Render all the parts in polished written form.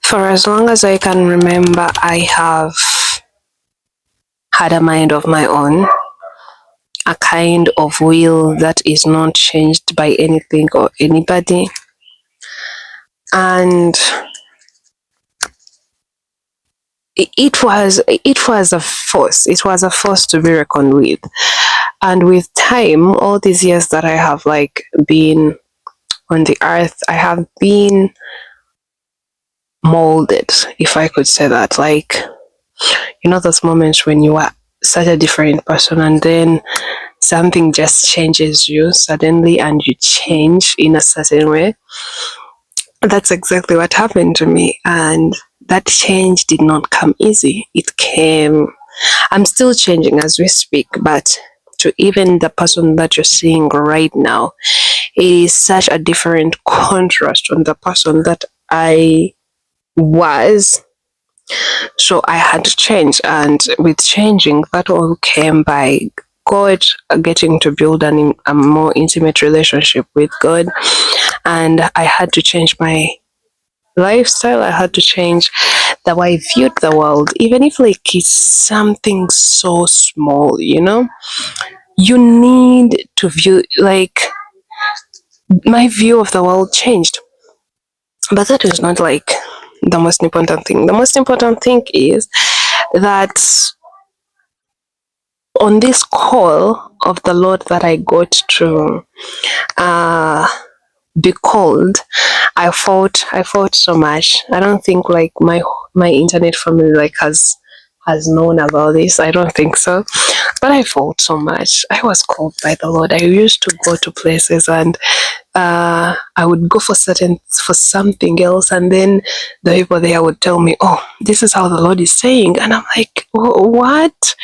For as long as I can remember, I have had a mind of my own, a kind of will that is not changed by anything or anybody. And it was a force. It was a force to be reckoned with. And with time, all these years that I have been on the earth, I have been molded, if I could say that. Those moments when you are such a different person and then something just changes you suddenly and you change in a certain way. That's exactly what happened to me. And that change did not come easy. I'm still changing as we speak, but to even the person that you're seeing right now, it is such a different contrast from the person that I was. So I had to change, and with changing, that all came by God getting to build a more intimate relationship with God. And I had to change my lifestyle. I had to change the way I viewed the world, even if it's something so small. You need to view, my view of the world changed. But that is not the most important thing. The most important thing is that on this call of the Lord that I got to be called, I fought so much. I don't think my internet family has known about this. I don't think so. But I fought so much. I was called by the Lord. I used to go to places and I would go for something else, and then the people there would tell me, "Oh, this is how the Lord is saying," and I'm like, "What?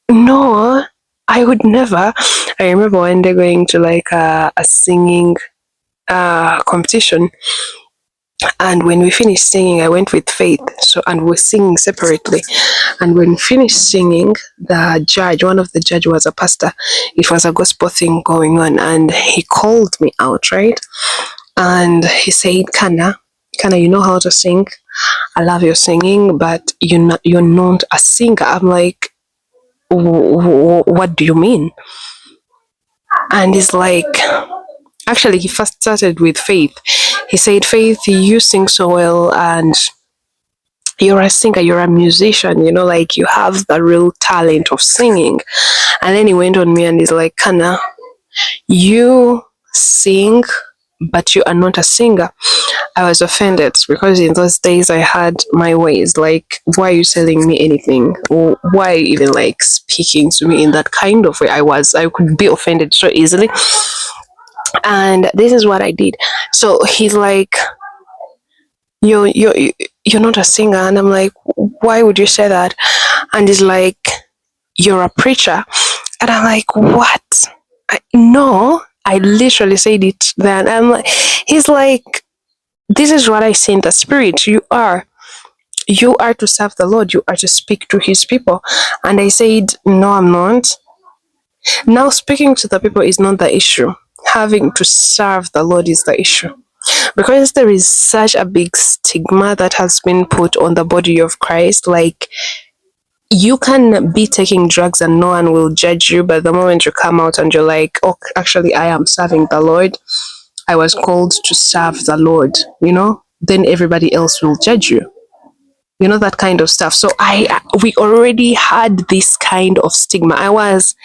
No, I would never." I remember one day going to a singing competition, and when we finished singing, I went with Faith. And we're singing separately. And when we finished singing, one of the judge was a pastor. It was a gospel thing going on, and he called me out, right? And he said, Kana, you know how to sing? I love your singing, but you're not a singer. I'm like, what do you mean? And he's like, actually, he first started with Faith. He said, Faith, you sing so well, and you're a singer, you're a musician, you have the real talent of singing. And then he went on me and he's like, Kana, you sing, but you are not a singer. I was offended because in those days I had my ways. Like, why are you telling me anything? Or why even speaking to me in that kind of way? I could be offended so easily. And this is what I did. So he's like, you're not a singer. And I'm like, why would you say that? And he's like, you're a preacher. And I'm like, what? No, I literally said it then. He's like, this is what I say in the spirit. You are to serve the Lord. You are to speak to his people. And I said, no, I'm not. Now speaking to the people is not the issue. Having to serve the Lord is the issue. Because there is such a big stigma that has been put on the body of Christ. You can be taking drugs and no one will judge you, but the moment you come out and you're like, oh, actually, I am serving the Lord, I was called to serve the Lord, then everybody else will judge you. That kind of stuff. So we already had this kind of stigma. I was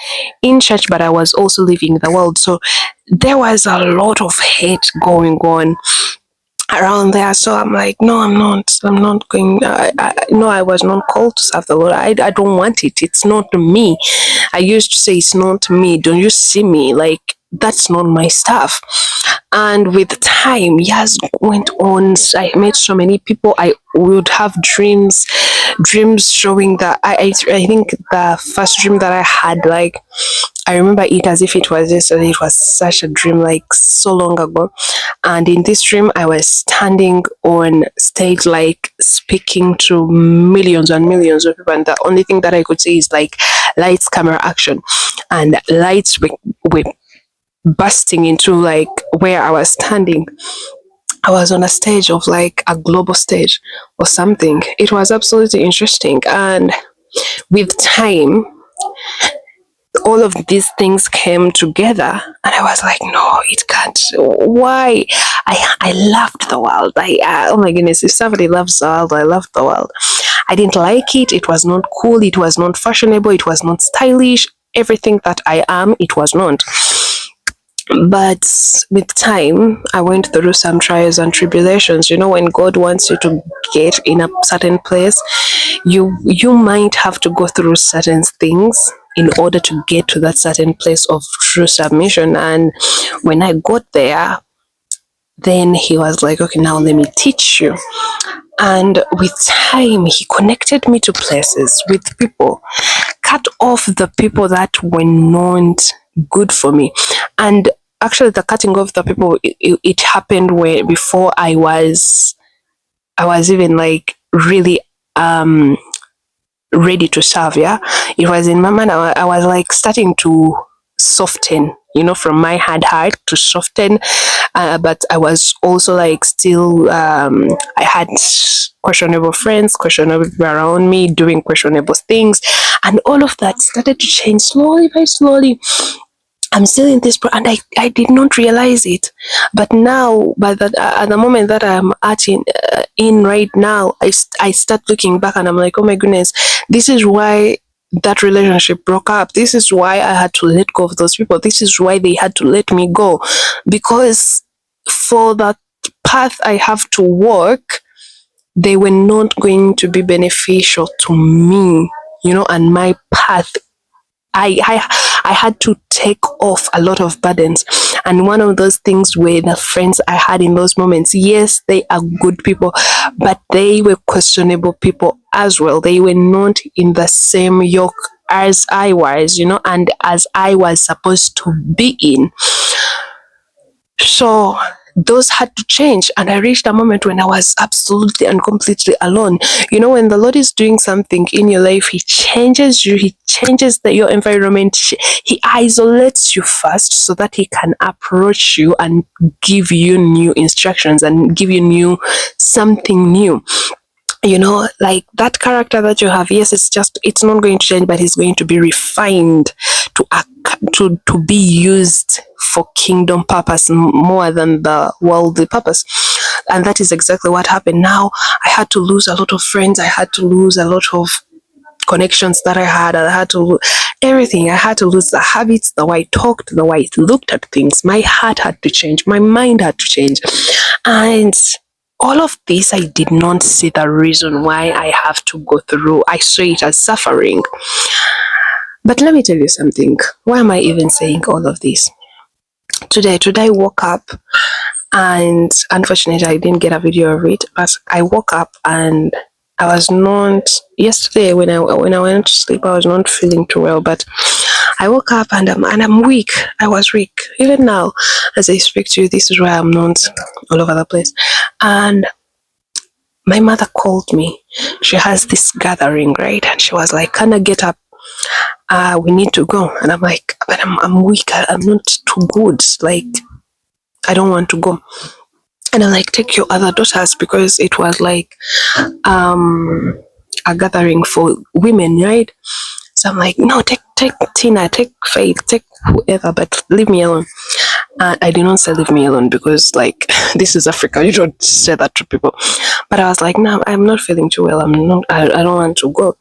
in church, but I was also living in the world. So there was a lot of hate going on around there. So I'm like, no, I'm not going. No, I was not called to serve the Lord. I don't want it. It's not me. I used to say, it's not me. Don't you see me? That's not my stuff. And with time, years went on. I met so many people. I would have dreams showing that I think the first dream that I had, I remember it as if it was yesterday. It was such a dream, so long ago. And in this dream, I was standing on stage, speaking to millions and millions of people. And the only thing that I could say is lights, camera, action. And lights were bursting into where I was standing. I was on a stage of like a global stage or something. It was absolutely interesting. And with time, all of these things came together, and I was like, no, it can't. Why? I loved the world. Oh my goodness, if somebody loves the world, I loved the world. I didn't like it. It was not cool. It was not fashionable. It was not stylish. Everything that I am, it was not. But with time, I went through some trials and tribulations. You know, when God wants you to get in a certain place, you might have to go through certain things in order to get to that certain place of true submission. And when I got there, then he was like, okay, now let me teach you. And with time, he connected me to places with people, cut off the people that were not good for me. And actually, the cutting off the people, it happened where before I was even like really ready to serve. Yeah, it was in my mind. I was like starting to soften, you know, from my hard heart to soften. But I was also like still, I had questionable friends, questionable people around me doing questionable things, and all of that started to change slowly by slowly. I'm still in this, and I did not realize it. But now, by the at the moment that I'm in right now, I start looking back and I'm like, oh my goodness, this is why that relationship broke up. This is why I had to let go of those people. This is why they had to let me go, because for that path I have to walk, they were not going to be beneficial to me, you know, and my path. I had to take off a lot of burdens. And one of those things were the friends I had in those moments. Yes, they are good people, but they were questionable people as well. They were not in the same yoke as I was, you know, and as I was supposed to be in. So those had to change. And I reached a moment when I was absolutely and completely alone. You know, when the Lord is doing something in your life, He changes you, He changes your environment, He isolates you first so that He can approach you and give you new instructions and give you something new. You know, like that character that you have, yes, it's not going to change, but it's going to be refined to be used for kingdom purpose more than the worldly purpose. And that is exactly what happened. Now I had to lose a lot of friends. I had to lose a lot of connections that I had. I had to lose everything. I had to lose the habits, the way I talked, the way I looked at things. My heart had to change. My mind had to change. And all of this, I did not see the reason why I have to go through. I saw it as suffering. But let me tell you something. Why am I even saying all of this? Today I woke up, and unfortunately I didn't get a video of it, but I woke up and I was not, yesterday when I went to sleep, I was not feeling too well, but I woke up and I'm weak. I was weak. Even now, as I speak to you, this is why I'm not all over the place. And my mother called me. She has this gathering, right? And she was like, "Can I get up? We need to go." And I'm like, "But I'm weak. I'm not too good. Like, I don't want to go." And I'm like, "Take your other daughters," because it was like a gathering for women, right? So I'm like, "No, take Tina, take Faith, take whoever, but leave me alone." I did not say leave me alone because, like, this is Africa. You don't say that to people. But I was like, "No, I'm not feeling too well. I don't want to go."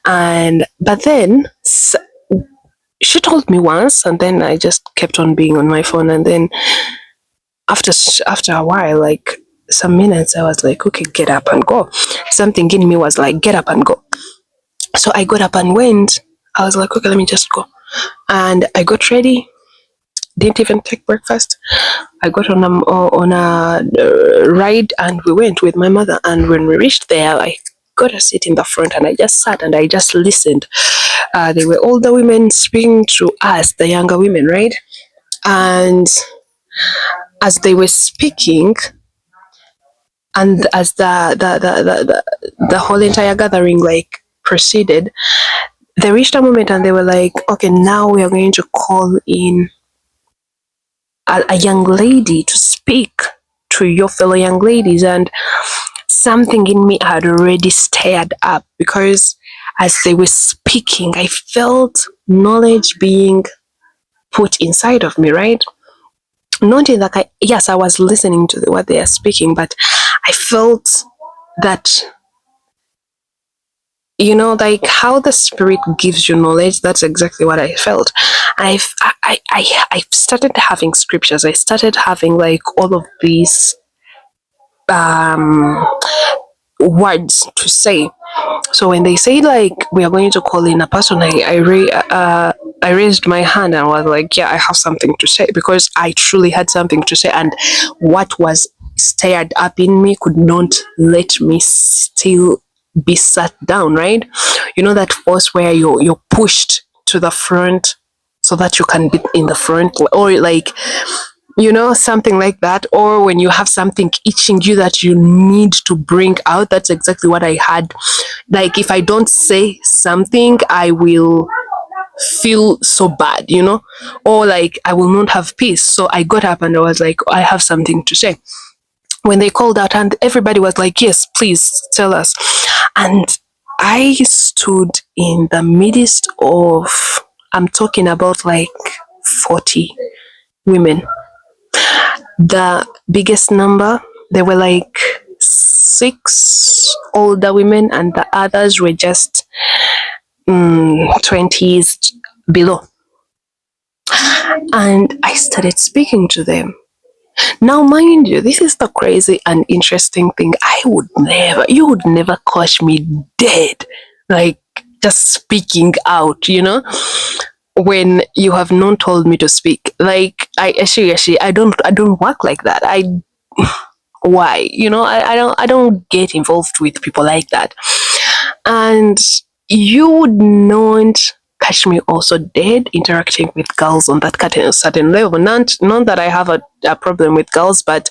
But then she told me once, and then I just kept on being on my phone. And then after a while, like some minutes, I was like, "Okay, get up and go." Something in me was like, "Get up and go." So I got up and went. I was like, "Okay, let me just go." And I got ready. Didn't even take breakfast. I got on a ride, and we went with my mother. And when we reached there, I got a seat in the front, and I just sat and I just listened. They were older women speaking to us, the younger women, right? And as they were speaking, and as the whole entire gathering like proceeded, they reached a moment and they were like, "Okay, now we are going to call in a young lady to speak to your fellow young ladies, and something in me had already stirred up because as they were speaking, I felt knowledge being put inside of me, right? Not in that yes, I was listening to what they are speaking, but I felt that, like how the spirit gives you knowledge. That's exactly what I felt. I started having scriptures. I started having like all of these um words to say. So when they say like we are going to call in a person, I raised my hand and was like, yeah, I have something to say, because I truly had something to say, and what was stirred up in me could not let me still be sat down. Right? You know that force where you're pushed to the front so that you can be in the front, or like, something like that. Or when you have something itching you that you need to bring out. That's exactly what I had. Like if I don't say something, I will feel so bad, or like I will not have peace. So I got up and I was like, I have something to say. When they called out, and everybody was like, yes, please tell us. And I stood in the midst of, I'm talking about like 40 women. The biggest number, there were like 6 older women, and the others were just 20s below. And I started speaking to them. Now, mind you, this is the crazy and interesting thing. You would never catch me dead, like just speaking out, when you have not told me to speak. Like I actually, I don't work like that. Why? I don't get involved with people like that. And you would not catch me also dead interacting with girls on that certain level. Not that I have a problem with girls, but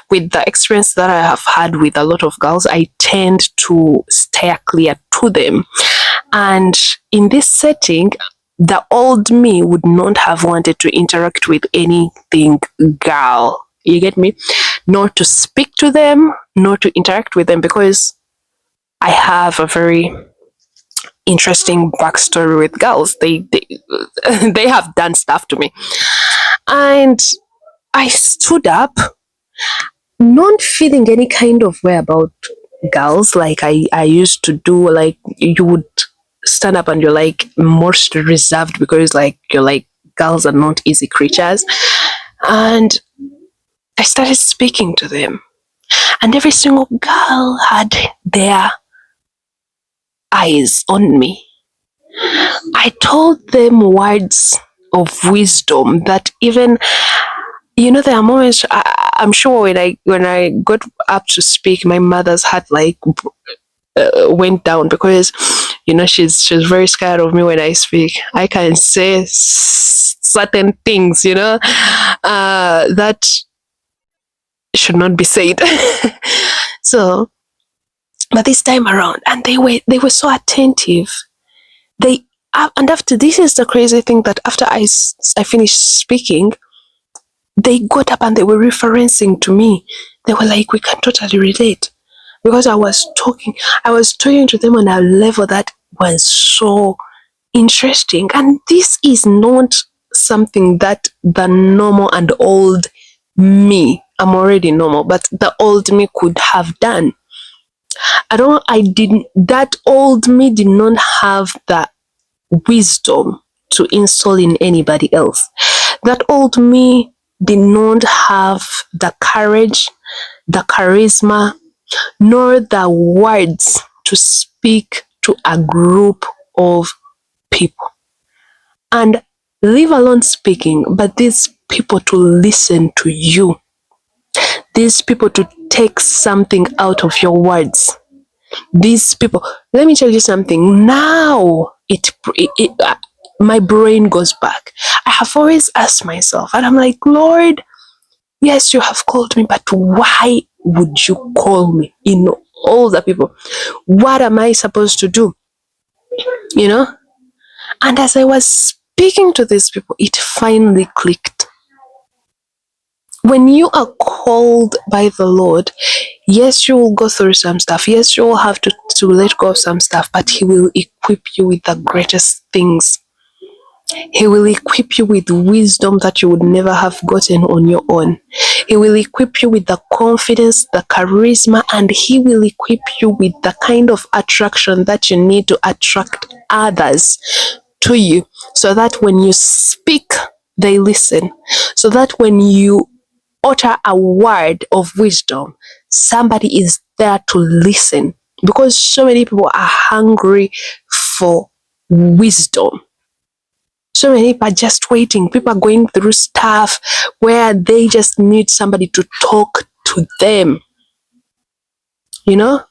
with the experience that I have had with a lot of girls, I tend to steer clear to them. And in this setting, the old me would not have wanted to interact with anything girl. You get me? Not to speak to them, not to interact with them, because I have a very interesting backstory with girls. They they have done stuff to me, and I stood up, not feeling any kind of way about girls like I used to do. Like you would stand up and you're like most reserved because like you're like girls are not easy creatures, and I started speaking to them, and every single girl had their eyes on me. I told them words of wisdom that even, there are moments, I'm sure when I got up to speak, my mother's heart like went down, because she's very scared of me when I speak. I can say certain things, that should not be said. So, but this time around, and they were so attentive. They and after, this is the crazy thing, that after I finished speaking, they got up and they were referencing to me. They were like, we can totally relate, because I was talking to them on a level that was so interesting. And this is not something that the normal and old me, I'm already normal, but the old me could have done. That old me did not have the wisdom to install in anybody else. That old me did not have the courage, the charisma, nor the words to speak to a group of people. And leave alone speaking, but these people to listen to you, these people to take something out of your words. These people, let me tell you something. Now, my brain goes back. I have always asked myself, and I'm like, Lord, yes, you have called me, but why would you call me? All the people, what am I supposed to do? And as I was speaking to these people, it finally clicked. when you are called by the Lord, yes, you will go through some stuff. Yes, you will have to let go of some stuff, but He will equip you with the greatest things. He will equip you with wisdom that you would never have gotten on your own. He will equip you with the confidence, the charisma, and He will equip you with the kind of attraction that you need to attract others to you, so that when you speak, they listen. So that when you utter a word of wisdom, somebody is there to listen. Because so many people are hungry for wisdom. So many people are just waiting. People are going through stuff where they just need somebody to talk to them, you know?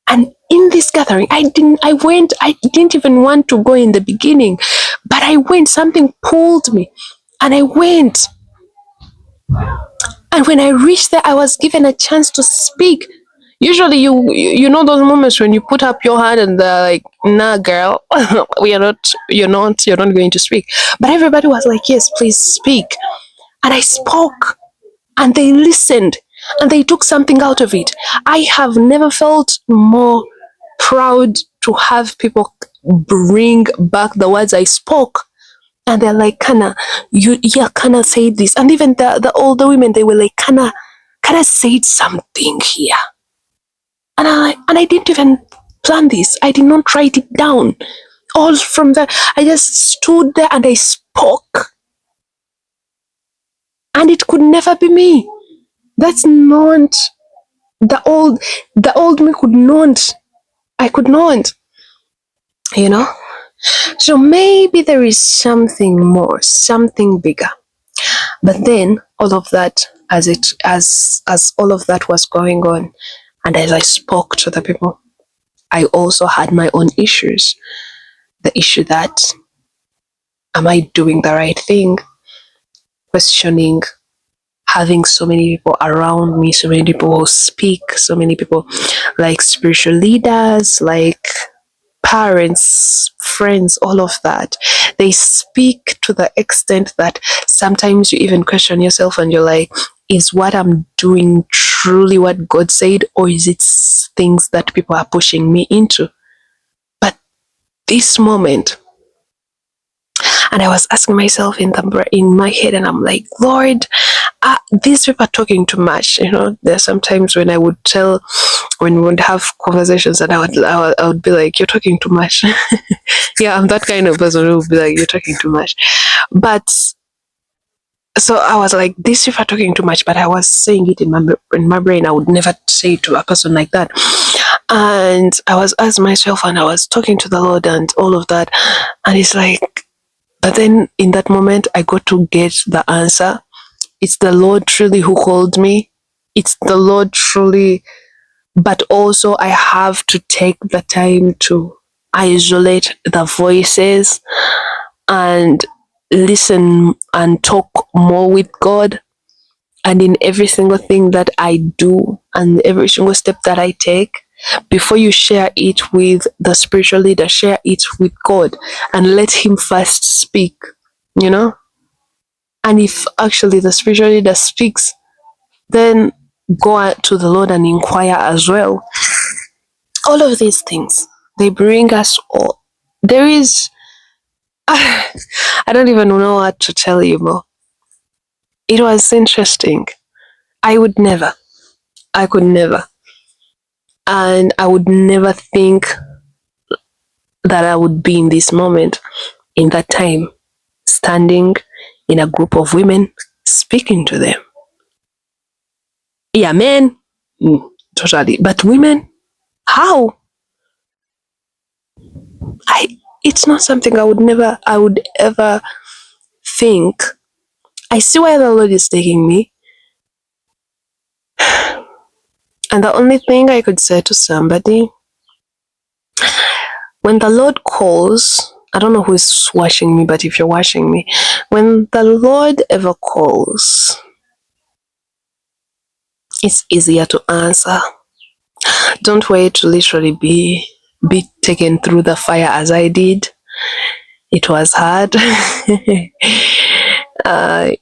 And in this gathering, I didn't even want to go in the beginning, but I went, something pulled me, and I went. And when I reached there, I was given a chance to speak. Usually, you know those moments when you put up your hand and they're like, "Nah, girl, we are not. You're not going to speak." But everybody was like, "Yes, please speak." And I spoke, and they listened, and they took something out of it. I have never felt more proud to have people bring back the words I spoke. And they're like, Kana, Kana said this. And even the older women, they were like, Kana said something here. And I didn't even plan this. I did not write it down. All from that, I just stood there and I spoke. And it could never be me. That's not the old me could not. I could not. You know? So maybe there is something more, something bigger. But then all of that, as all of that was going on, and as I spoke to the people, I also had my own issues. The issue that, am I doing the right thing? Questioning, having so many people around me, so many people who speak, so many people like spiritual leaders, like parents, friends, all of that. They speak to the extent that sometimes you even question yourself and you're like, is what I'm doing truly what God said, or is it things that people are pushing me into? But this moment, and I was asking myself in my head, and I'm like, Lord, these people are talking too much. There's sometimes when when we would have conversations, and I would be like, you're talking too much. Yeah, I'm that kind of person who would be like, you're talking too much. But so I was like, these people are talking too much, but I was saying it in my brain. I would never say it to a person like that. And I was asking myself, and I was talking to the Lord and all of that. And it's like, but then in that moment, I got to get the answer. It's the Lord truly who called me. It's the Lord truly, but also I have to take the time to isolate the voices and listen and talk more with God. And in every single thing that I do and every single step that I take, before you share it with the spiritual leader, share it with God and let Him first speak, you know? And if actually the spiritual leader speaks, then go out to the Lord and inquire as well. All of these things, they bring us all. There is, I don't even know what to tell you more. It was interesting. I could never. And I would never think that I would be in this moment, in that time, standing in a group of women, speaking to them. Yeah, men, totally. But women, how? It's not something I would ever think. I see where the Lord is taking me. And the only thing I could say to somebody, when the Lord calls, I don't know who's watching me, but if you're watching me, when the Lord ever calls, it's easier to answer. Don't wait to literally be taken through the fire as I did. It was hard.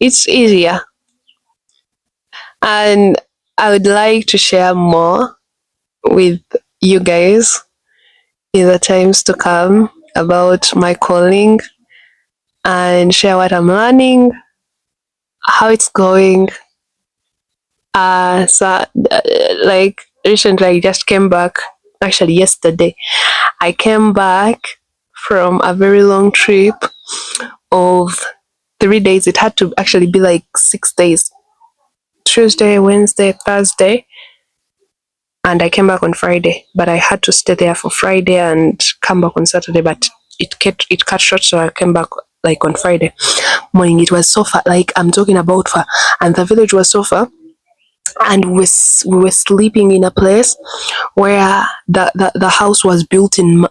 It's easier. And I would like to share more with you guys in the times to come about my calling and share what I'm learning, how it's going. Like recently, I just came back. Actually, yesterday, I came back from a very long trip of 3 days. It had to actually be like 6 days. Tuesday, Wednesday, Thursday, and I came back on Friday. But I had to stay there for Friday and come back on Saturday. But it cut short, so I came back like on Friday morning. It was so far, like I'm talking about far, and the village was so far. And we were sleeping in a place where the house was built in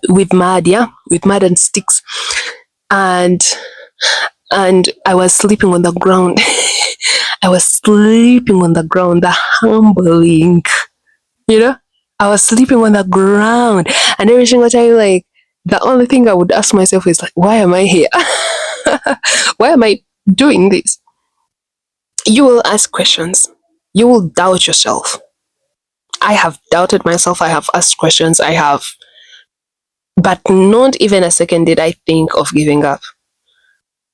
with mud, yeah, with mud and sticks, and I was sleeping on the ground. I was sleeping on the ground. The humbling, you know. I was sleeping on the ground, and every single time, like the only thing I would ask myself is like, why am I here? Why am I doing this? You will ask questions. You will doubt yourself. I have doubted myself. I have asked questions. I have, but not even a second did I think of giving up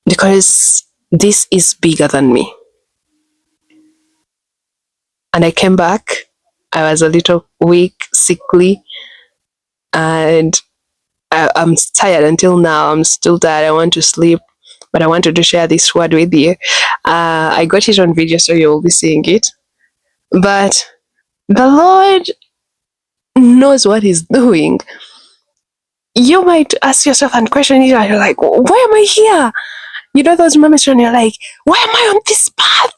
because this is bigger than me. And I came back. I was a little weak, sickly, and I'm tired until now. I'm still tired. I want to sleep, but I wanted to share this word with you. I got it on video, so you'll be seeing it. But the Lord knows what He's doing. You might ask yourself and question it, and you're like, why am I here? You know those moments when you're like, why am I on this path?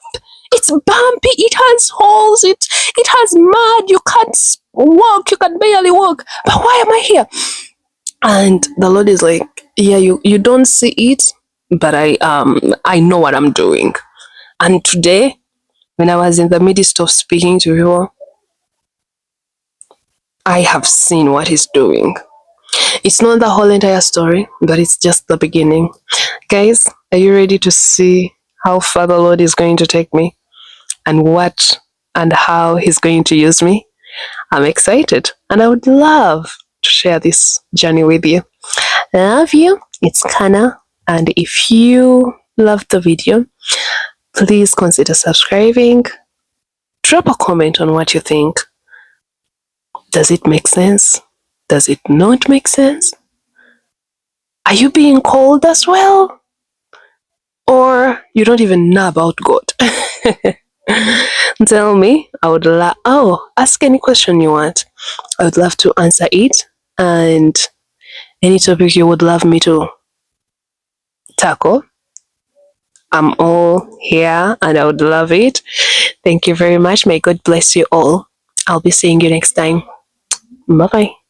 It's bumpy, it has holes, it has mud, you can't walk, you can barely walk. But why am I here? And the Lord is like, yeah, you don't see it, but I know what I'm doing. And today, when I was in the midst of speaking to you, I have seen what He's doing. It's not the whole entire story, but it's just the beginning. Guys, are you ready to see how far the Lord is going to take me and what and how He's going to use me? I'm excited and I would love to share this journey with you. Love you. It's Kana. And if you loved the video, please consider subscribing. Drop a comment on what you think. Does it make sense? Does it not make sense? Are you being called as well? Or you don't even know about God? Tell me. I would ask any question you want. I would love to answer it. And any topic you would love me to tackle, I'm all here and I would love it. Thank you very much. May God bless you all. I'll be seeing you next time. Bye bye.